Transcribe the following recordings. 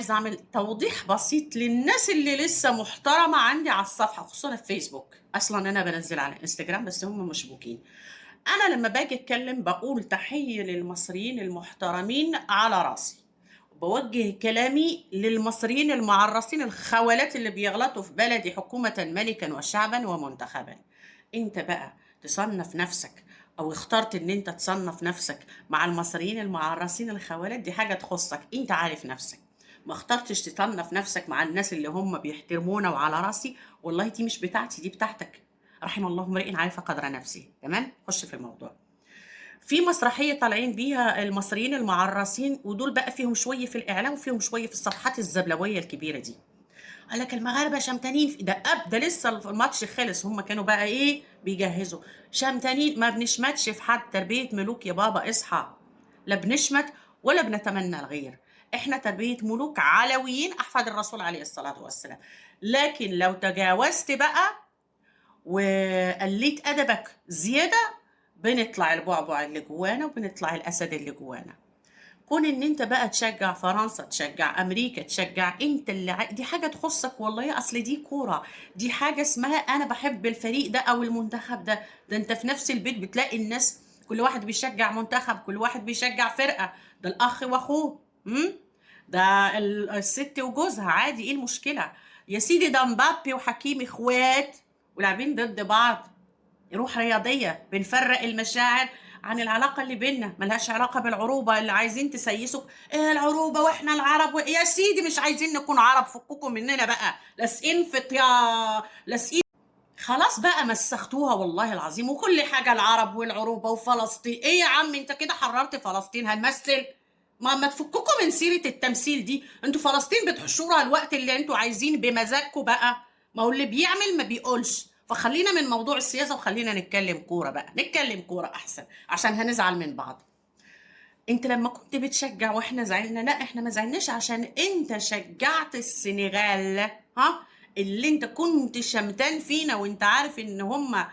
عايزة أعمل توضيح بسيط للناس اللي لسه محترمة عندي على الصفحة، خصوصًا في فيسبوك. أصلًا أنا بانزّل على الإنستجرام بس هم مشبوكين. أنا لمّا باجي أتكلّم باقول تحية للمصريين المحترمين على راسي، وباوجّه كلامي للمصريين المعرّصين الخونات اللي بيغلطوا في بلدي حكومةً ملكًا وشعبًا ومنتخبًا. أنت بقى تصنّف نَفْسك أو اخترت إن أنت تصنّف نَفْسك مع المصريين المعرّصين الخونات دي حاجة تخُصّك، أنت عارف نَفْسك. ما اخترتش تصنّف نَفْسك مع الناس اللي هم بيحترمونا وعلى راسي، والله دي مش بتاعتي، دي بتاعتك. رحم الله امرئ عرف قدر نَفْسه، تمام؟ خُش في الموضوع. في مسرحية طالعين بيها المصريين المعرّصين ودول بقى فيهم شوية في الإعلام وفيهم شوية في الصفحات الزبلوية الكبيرة دي. قال لك المغاربة شمتانين ده لسه الماتش خلص، هم كانوا بقى إيه، بيجهّزوا. شمتانين، ما بنشمتش في حد، تربية ملوك يا بابا اصحى. لا بنشمت ولا بنتمنى الغير. إحنا تربية ملوك علويين أحفاد الرسول عليه الصلاة والسلام. لكن لو تجاوزت بقى وقلّيت أدبك زيادة، بنطلع البعبع اللي جوانا وبنطلع الأسد اللي جوانا. كون إن أنت بقى تشجّع فرنسا، تشجّع أمريكا، تشجّع أنت اللي دي حاجة تخُصّك والله، أصل دي كورة. دي حاجة اسمها أنا باحب الفريق ده أو المنتخب ده. ده أنت في نفس البيت بتلاقي الناس كل واحد بيشجّع منتخب، كل واحد بيشجّع فرقة، ده الأخ وأخوه، ده الست وجوزها عادي، إيه المشكلة؟ يا سيدي ده مبابي وحكيمي إخوات ولاعبين ضد بعض. روح رياضية، بنفرّق المشاعر عن العلاقة اللي بيننا، ما لهاش علاقة بالعروبة اللي عايزين تسيّسوا. إيه العروبة وإحنا العرب يا سيدي مش عايزين نكون عرب، فكّكم مننا بقى، لاصقين في لاصقين. خلاص بقى مسختوها والله العظيم، وكل حاجة العرب والعروبة وفلسطين. إيه يا عم أنت كده حرّرت فلسطين، هنمثّل؟ ما تفكّكم من سيرة التمثيل دي. أنتم فلسطين بتحشوها الوقت اللي أنتم عايزين بمزاجكم بقى، ما هو اللي بيعمل ما بيقولش. فخلّينا من موضوع السياسة وخلّينا نتكلّم كورة بقى، نتكلّم كورة أحسن عشان هنزعل من بعض. أنت لمّا كنت بتشجّع وإحنا زعلنا، لأ إحنا ما زعلناش عشان أنت شجّعت السنغال، ها، اللي أنت كنت شمتان فينا وأنت عارف إن هُم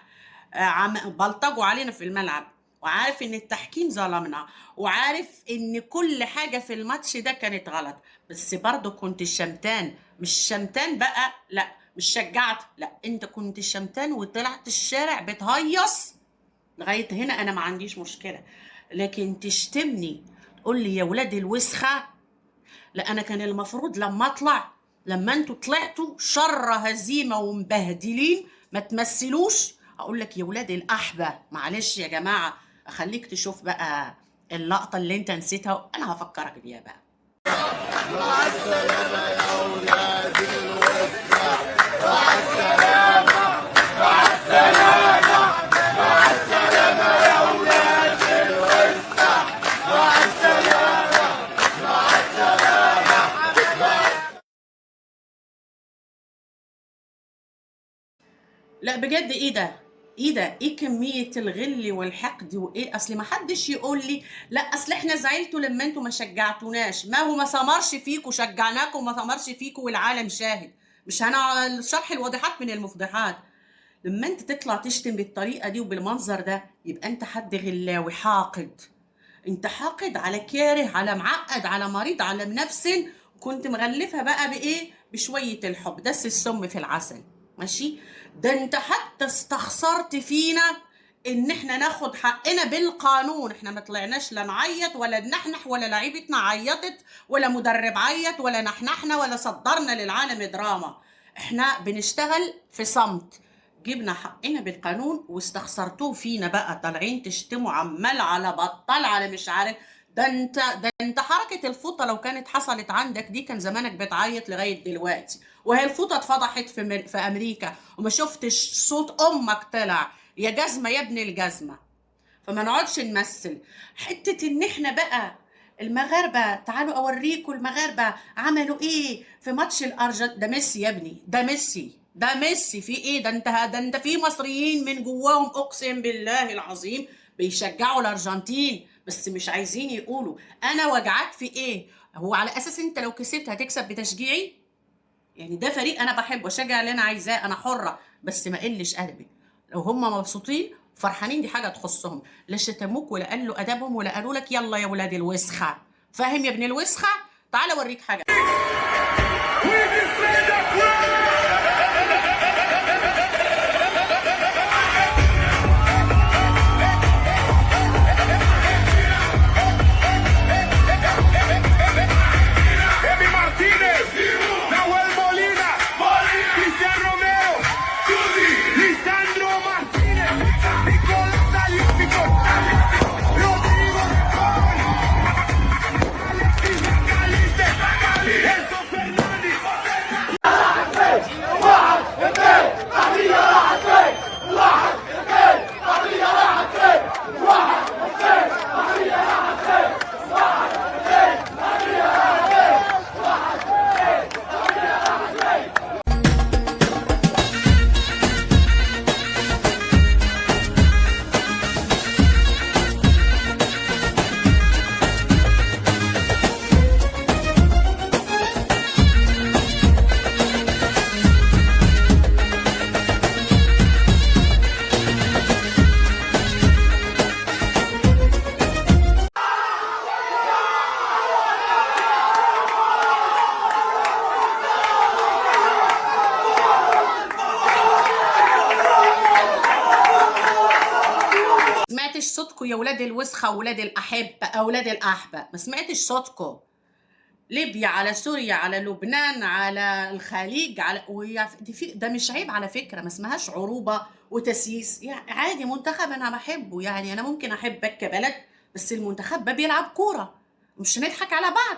بلطجوا علينا في الملعب، وعارف إن التحكيم ظلمنا، وعارف إن كل حاجة في الماتش ده كانت غلط، بس برضه كنت شمتان. مش شمتان بقى لأ، مش شجّعت، لأ أنت كنت شمتان وطلعت الشارع بتهيّص. لغاية هنا أنا ما عنديش مشكلة، لكن تشتمني تقول لي يا ولاد الوسخة، لأ أنا كان المفروض لمّا أطلع، لمّا أنتم طلعتوا شر هزيمة ومبهدلين ما تمثلوش، أقول لك يا ولاد الأحبة. معلش يا جماعة، أخلّيك تشوف بقى اللقطة اللي أنت نسيتها وأنا هافكّرك بيها بقى. مع السلامة يا ولاد الوسطى، مع السلامة، مع السلامة، مع السلامة يا ولاد الوسطى، مع السلامة، مع السلامة. لأ بجد إيه ده؟ إيه ده؟ إيه كمية الغِل والحقد وإيه، أصل ما حدّش يقول لي لأ أصل إحنا زعلتوا لمّا أنتم ما شجّعتوناش، ما هو ما ثمرش فيكم، شجّعناكم وما ثمرش فيكم والعالم شاهد. مش شرح الواضحات من المفضحات. لمّا أنت تطلع تشتم بالطريقة دي وبالمنظر ده، يبقى أنت حد غلاوي، حاقد. أنت حاقد على كاره، على معقّد، على مريض، على منفسن، وكنت مغلّفها بقى بإيه، بشوية الحب، دَس السُم في العسل، ماشي؟ ده أنت حتى استخسرت فينا إن إحنا ناخد حقنا بالقانون. إحنا ما طلعناش لا نعيّط ولا ننحنح ولا لعيبتنا عيّطت ولا مدرب عيّط ولا نحنحنا ولا صدّرنا للعالم دراما. إحنا بنشتغل في صمت. جبنا حقنا بالقانون واستخسرتوه فينا بقى، طالعين تشتموا عمّال على بطّال على مش عارف. ده أنت حركة الفوطة لو كانت حصلت عندك دي كان زمانك بتعيّط لغاية دلوقتي. وهي الفوطة اتفضحت في أمريكا وما شُفتش صوت أمك طلع، يا جزمة يا ابن الجزمة. فما نقعدش نمثل. حتة إن إحنا بقى المغاربة، تعالوا أوريكم المغاربة عملوا إيه في ماتش ده ميسي يا ابني، ده ميسي، ده ميسي في إيه، ده أنت في مصريين من جواهم أقسم بالله العظيم بيشجعوا الأرجنتين بس مش عايزين يقولوا. أنا وجعاك في إيه؟ هو على أساس أنت لو كسبت هتكسب بتشجيعي؟ يعني ده فريق انا بحبه اشجع اللي انا عايزاه، انا حره، بس ما قلش قلبي. لو هم مبسوطين فرحانين دي حاجه تخصهم، لا شتموك ولا قالوا ادبهم ولا قالوا لك يلا يا ولاد الوسخه. فاهم يا ابن الوسخه؟ تعال اوريك حاجه. Emi Martinez, Nahuel Molina, Cristian Romero, Lisandro Martínez, Nicolás Tagliafico, Rodrigo Paul, Alexis McAllister, Enzo Fernández. سمعتش صوتكم يا ولاد الوسخة وولاد الأحبة أولاد الأحبة، ما سمعتش صوتكم. ليبيا على سوريا على لبنان على الخليج على ده مش عيب على فكرة، ما اسمهاش عروبة وتسييس، يعني عادي منتخب أنا بحبه، يعني أنا ممكن أحبك كبلد بس المنتخب ده بيلعب كورة، مش هنضحك على بعض.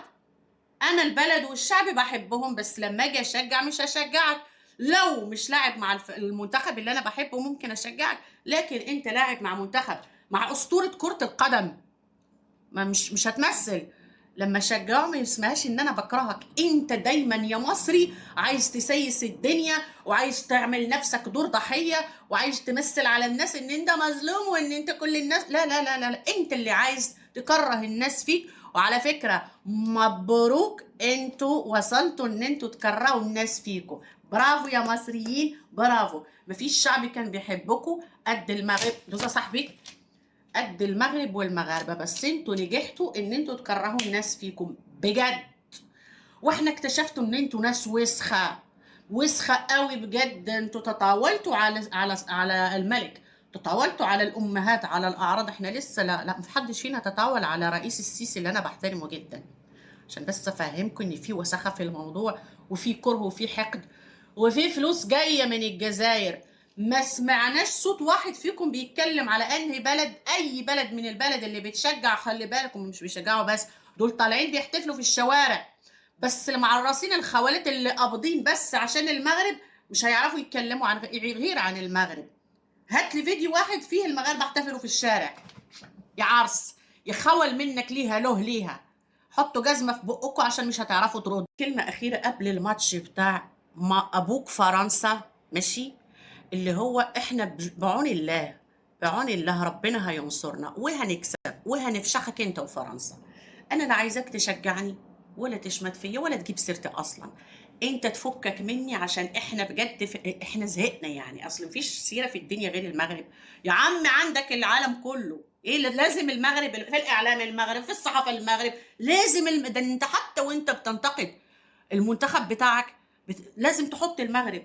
أنا البلد والشعب بحبهم بس لما أجي أشجع مش هشجعك. لو مش لاعب مع المنتخب اللي أنا بحبه ممكن أشجعك، لكن أنت لاعب مع منتخب مع أسطورة كرة القدم، ما مش هتمثل. لما شجعه ما يسمعش ان انا بكرهك. انت دايما يا مصري عايز تسيس الدنيا وعايز تعمل نفسك دور ضحيه وعايز تمثل على الناس ان انت مظلوم وان انت كل الناس. لا لا لا لا، انت اللي عايز تكره الناس فيك. وعلى فكره مبروك، انتوا وصلتوا ان انتوا تكرهوا الناس فيكم. برافو يا مصريين، برافو. مفيش شعب كان بيحبكم قد المغرب. دوسه يا صاحبي، قد المغرب والمغاربه، بس انتوا نجحتوا ان انتوا تكرهوا الناس فيكم بجد. واحنا اكتشفتوا ان انتوا ناس وسخه وسخه قوي بجد. انتوا تطاولتوا على الملك، تطاولتوا على الامهات، على الاعراض. احنا لسه لا محدش فينا تطاول على رئيس السيسي اللي انا بحترمه جدا، عشان بس افهمكم ان في وسخه في الموضوع وفي كره وفي حقد وفي فلوس جايه من الجزائر. ما سمعناش صوت واحد فيكم بيتكلم على انهي بلد، اي بلد من البلد اللي بتشجع. خلي بالكم مش بيشجعوا بس، دول طالعين بيحتفلوا في الشوارع، بس المعرصين الخوالات اللي قابضين بس عشان المغرب مش هيعرفوا يتكلموا عن غير عن المغرب. هات لي فيديو واحد فيه المغاربه احتفلوا في الشارع. يا عرس يخول منك ليها له ليها، حطوا جزمه في بقكم عشان مش هتعرفوا تردوا. كلمه اخيره قبل الماتش بتاع ما ابوك فرنسا، ماشي؟ اللي هو احنا بعون الله، بعون الله ربنا هينصرنا وهنكسب وهنفشخك انت وفرنسا. انا لا عايزاك تشجعني ولا تشمت فيا ولا تجيب سيرتي اصلا. انت تفكك مني عشان احنا بجد احنا زهقنا. يعني اصل مفيش سيره في الدنيا غير المغرب. يا عم عندك العالم كله، ايه اللي لازم المغرب؟ في الاعلام المغرب، في الصحافه المغرب، لازم ده انت حتى وانت بتنتقد المنتخب بتاعك لازم تحط المغرب.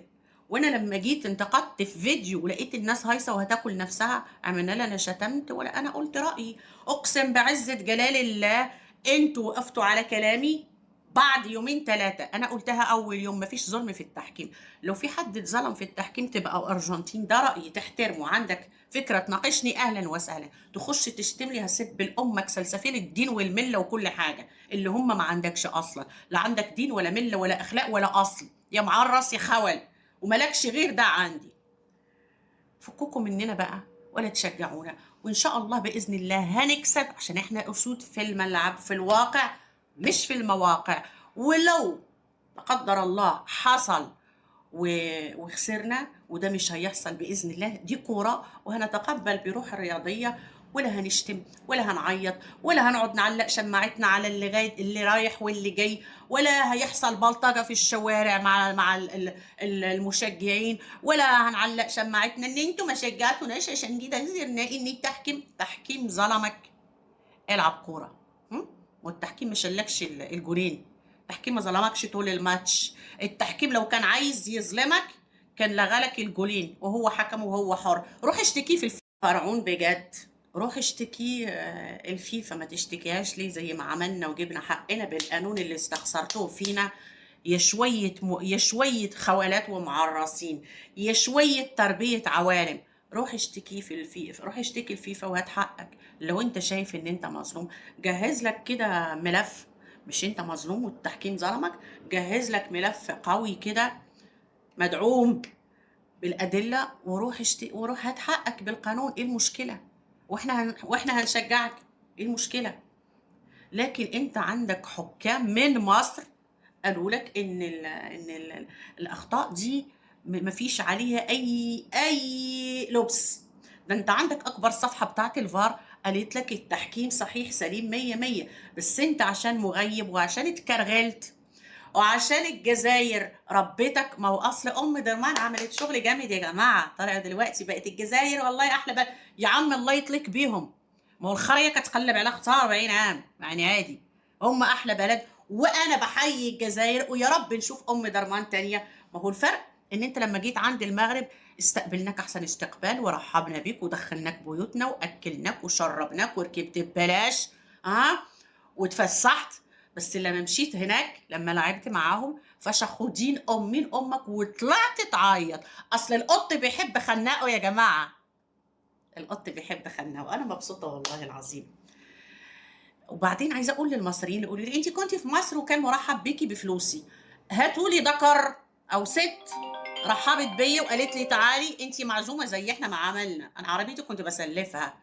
وانا لما جيت انتقدت في فيديو ولقيت الناس هايصه وهتاكل نفسها، عملنا لا انا شتمت ولا انا قلت رايي. اقسم بعزه جلال الله انتوا وقفتوا على كلامي بعد يومين ثلاثه. انا قلتها اول يوم مفيش ظلم في التحكيم. لو في حد اتظلم في التحكيم تبقى ارجنتين، ده رايي تحترمه. عندك فكره تناقشني اهلا وسهلا، تخش تشتم لي هسب لامك سلسفيل الدين والمله وكل حاجه اللي هم ما عندكش اصلا. لا عندك دين ولا مله ولا اخلاق ولا اصل، يا معرس يا خول، وملكش غير ده عندي. فكوكم مننا بقى ولا تشجعونا، وان شاء الله باذن الله هنكسب عشان احنا اسود في الملعب في الواقع مش في المواقع. ولو لا قدر الله حصل وخسرنا، وده مش هيحصل باذن الله، دي كوره وهنتقبل بروح الرياضيه، ولا هنشتم ولا هنعيط ولا هنقعد نعلق شماعتنا على اللي رايح واللي جاي، ولا هيحصل بلطجه في الشوارع مع المشجعين، ولا هنعلق شماعتنا ان انتوا ما شجعتوناش عشان كده خسرنا. ان التحكيم ظلمك. العب كوره والتحكيم مش شلكش الجولين، التحكيم ما ظلمكش طول الماتش. التحكيم لو كان عايز يظلمك كان لغالك الجولين، وهو حكم وهو حر. روح اشتكيه في الفرعون بجد، روح اشتكيه الفيفا، ما تشتكيهاش ليه زي ما عملنا وجبنا حقنا بالقانون اللي استخسرتوه فينا. يا شوية خوالات ومعرصين، يا شوية تربية عوالم. روح اشتكيه في الفيفا، روح اشتكي الفيفا وهات حقك. لو انت شايف ان انت مظلوم، جهز لك كده ملف. مش انت مظلوم والتحكيم ظلمك؟ جهز لك ملف قوي كده مدعوم بالأدلة، وروح هات حقك بالقانون. ايه المشكلة؟ واحنا هنشجعك. ايه المشكلة؟ لكن انت عندك حكام من مصر قالوا لك ان الاخطاء دي مفيش عليها اي لبس. ده انت عندك اكبر صفحة بتاعت الفار قالت لك التحكيم صحيح سليم 100 100، بس انت عشان مغيب وعشان اتكرغلت وعشان الجزائر ربتك. ما هو اصل درمان عملت شغل جامد يا جماعه، طالع دلوقتي بقت الجزائر والله احلى بلد. يا عم الله يطلق بيهم، ما هو الخريه كانت تقلب على اختها 40 عام يعني عادي. هم احلى بلد، وانا بحيي الجزائر، ويا رب نشوف درمان تانية. ما هو الفرق ان انت لما جيت عند المغرب استقبلناك احسن استقبال، ورحبنا بيك ودخلناك بيوتنا واكلناك وشربناك وركبت ببلاش، ها، واتفسحت. بس لما مشيت هناك لما لعبت معاهم فشخوا دين مين امك وطلعت تعيط. اصل القط بيحب خناقه يا جماعه، القط بيحب خناقه. انا مبسوطه والله العظيم. وبعدين عايزه اقول للمصريين اللي يقولوا لي انت كنت في مصر وكان مرحب بيكي بفلوسي، هاتوا لي ذكر او ست رحبت بيا وقالت لي تعالي انت معزومه زي احنا ما عملنا. انا عربيتي كنت بسلفها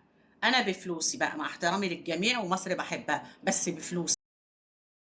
انا بفلوسي بقى، مع احترامي للجميع ومصر بحبها، بس بفلوسي.